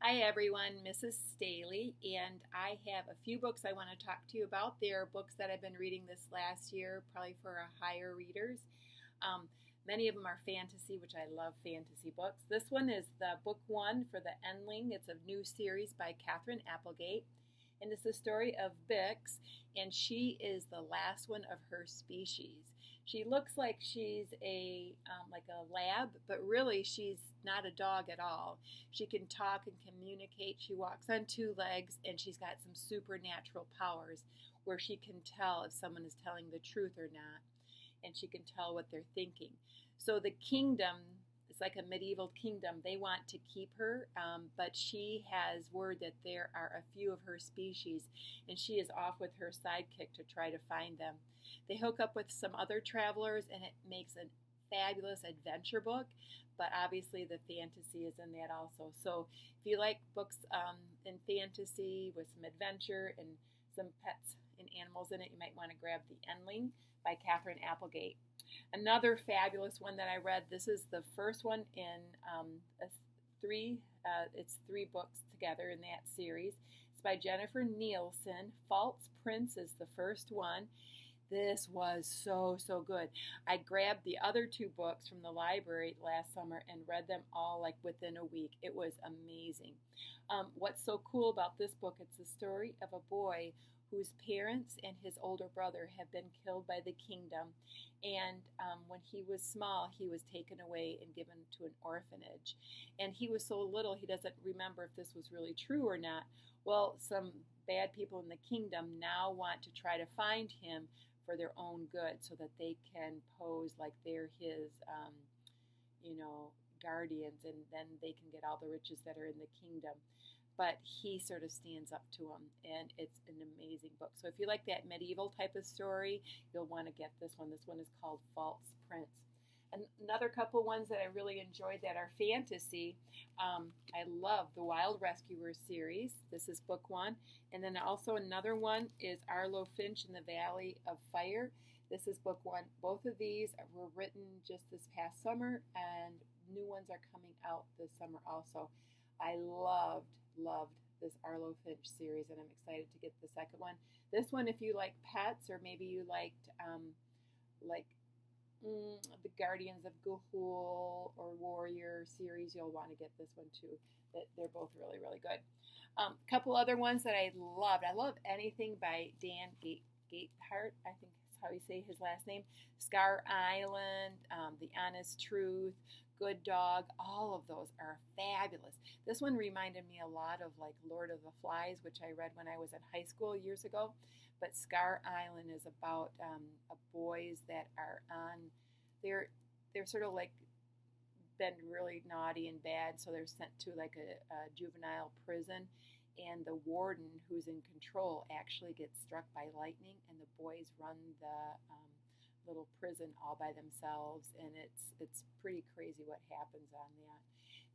Hi everyone, Mrs. Staley, and I have a few books I want to talk to you about. They're books that I've been reading this last year, probably for higher readers. Um, Many of them are fantasy, which I love fantasy books. This one is the book one for the Endling. It's a new series by Catherine Applegate, and it's the story of Bix, and she is the last one of her species. She looks like she's a like a lab, but really she's not a dog at all. She can talk and communicate. She walks on two legs, and she's got some supernatural powers where she can tell if someone is telling the truth or not, and she can tell what they're thinking. So the kingdom is like a medieval kingdom. They want to keep her, but she has word that there are a few of her species, and she is off with her sidekick to try to find them. They hook up with some other travelers, and it makes a fabulous adventure book, but obviously the fantasy is in that also. So if you like books in fantasy with some adventure and some pets and animals in it, you might want to grab The Endling by Catherine Applegate. Another fabulous one that I read. This is the first one in a three. It's three books together in that series. It's by Jennifer Nielsen. False Prince is the first one. This was so good. I grabbed the other two books from the library last summer and read them all like within a week. It was amazing. What's so cool about this book? It's the story of a boy whose parents and his older brother have been killed by the kingdom. And when he was small, he was taken away and given to an orphanage. And he was so little, he doesn't remember if this was really true or not. Well, some bad people in the kingdom now want to try to find him for their own good so that they can pose like they're his, guardians, and then they can get all the riches that are in the kingdom. But he sort of stands up to them, and it's an amazing book. So if you like that medieval type of story, you'll want to get this one. This one is called False Prince. And another couple ones that I really enjoyed that are fantasy. I love the Wild Rescuers series. This is book one. And then also another one is Arlo Finch in the Valley of Fire. This is book one. Both of these were written just this past summer, and new ones are coming out this summer also. I loved this Arlo Finch series, and I'm excited to get the second one. This one, if you like pets, or maybe you liked like the Guardians of Gahul or Warrior series, you'll want to get this one too. They're both really good. A couple other ones that I loved. I love anything by Dan Gatehart. I think that's how you say his last name. Scar Island, The Honest Truth, Good Dog. All of those are fabulous. This one reminded me a lot of like Lord of the Flies, which I read when I was in high school years ago. But Scar Island is about boys that are on. They're sort of like been really naughty and bad, so they're sent to like a juvenile prison, and the warden who's in control actually gets struck by lightning, and the boys run the little prison all by themselves, and it's pretty crazy what happens on that.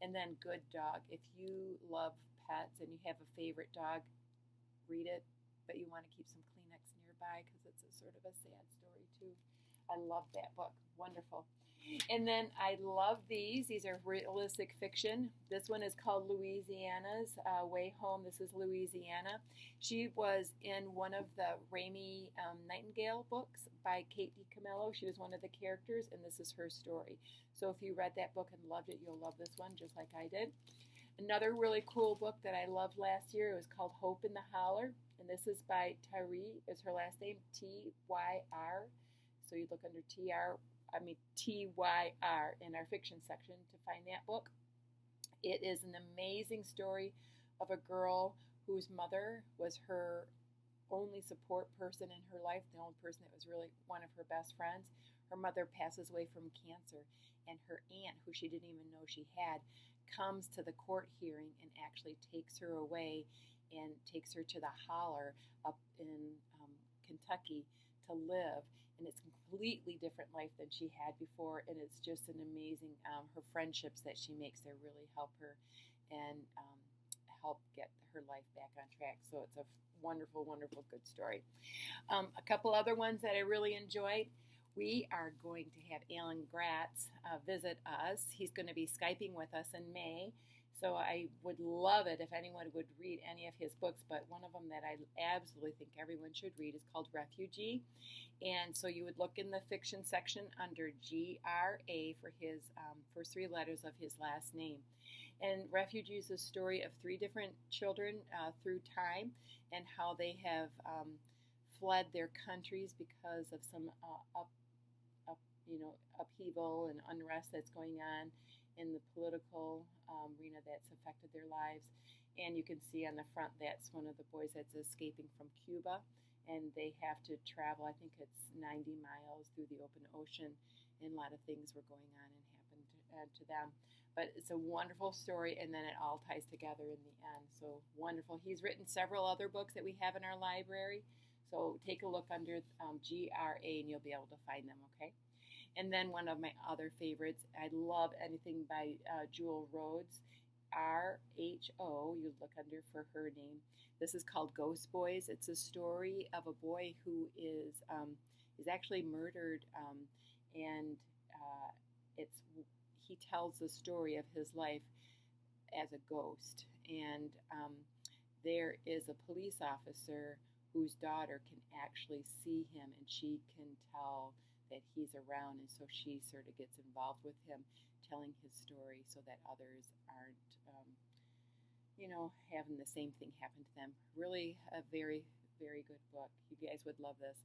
And then Good Dog. If you love pets and you have a favorite dog, read it, but you want to keep some Kleenex nearby because it's a sort of a sad story too. I love that book. Wonderful. And then I love these. These are realistic fiction. This one is called Louisiana's Way Home. This is Louisiana. She was in one of the Raimi Nightingale books by Kate DiCamillo. She was one of the characters, and this is her story. So if you read that book and loved it, you'll love this one just like I did. Another really cool book that I loved last year, it was called Hope in the Holler, and this is by Tyr, is her last name, Tyr. So you look under Tyr in our fiction section to find that book. It is an amazing story of a girl whose mother was her only support person in her life, the only person that was really one of her best friends. Her mother passes away from cancer, and her aunt, who she didn't even know she had, comes to the court hearing and actually takes her away and takes her to the holler up in Kentucky to live. And it's a completely different life than she had before, and it's just an amazing, her friendships that she makes there really help her and help get her life back on track. So it's a wonderful good story. A couple other ones that I really enjoyed. We are going to have Alan Gratz visit us. He's going to be Skyping with us in May. So I would love it if anyone would read any of his books, but one of them that I absolutely think everyone should read is called Refugee. And so you would look in the fiction section under GRA for his first three letters of his last name. And Refugee is a story of three different children through time and how they have fled their countries because of some upheaval and unrest that's going on in the political arena that's affected their lives. And you can see on the front that's one of the boys that's escaping from Cuba, and they have to travel, I think it's 90 miles through the open ocean, and a lot of things were going on and happened to them. But it's a wonderful story, and then it all ties together in the end. So wonderful. He's written several other books that we have in our library. So take a look under GRA, and you'll be able to find them, okay? And then one of my other favorites, I love anything by Jewel Rhodes, RHO, you look under for her name. This is called Ghost Boys. It's a story of a boy who is actually murdered, and he tells the story of his life as a ghost. And there is a police officer whose daughter can actually see him, and she can tell that he's around, and so she sort of gets involved with him, telling his story so that others aren't, having the same thing happen to them. Really a very, very good book. You guys would love this.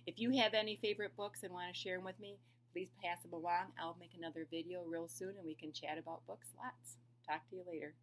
If you have any favorite books and want to share them with me, please pass them along. I'll make another video real soon, and we can chat about books lots. Talk to you later.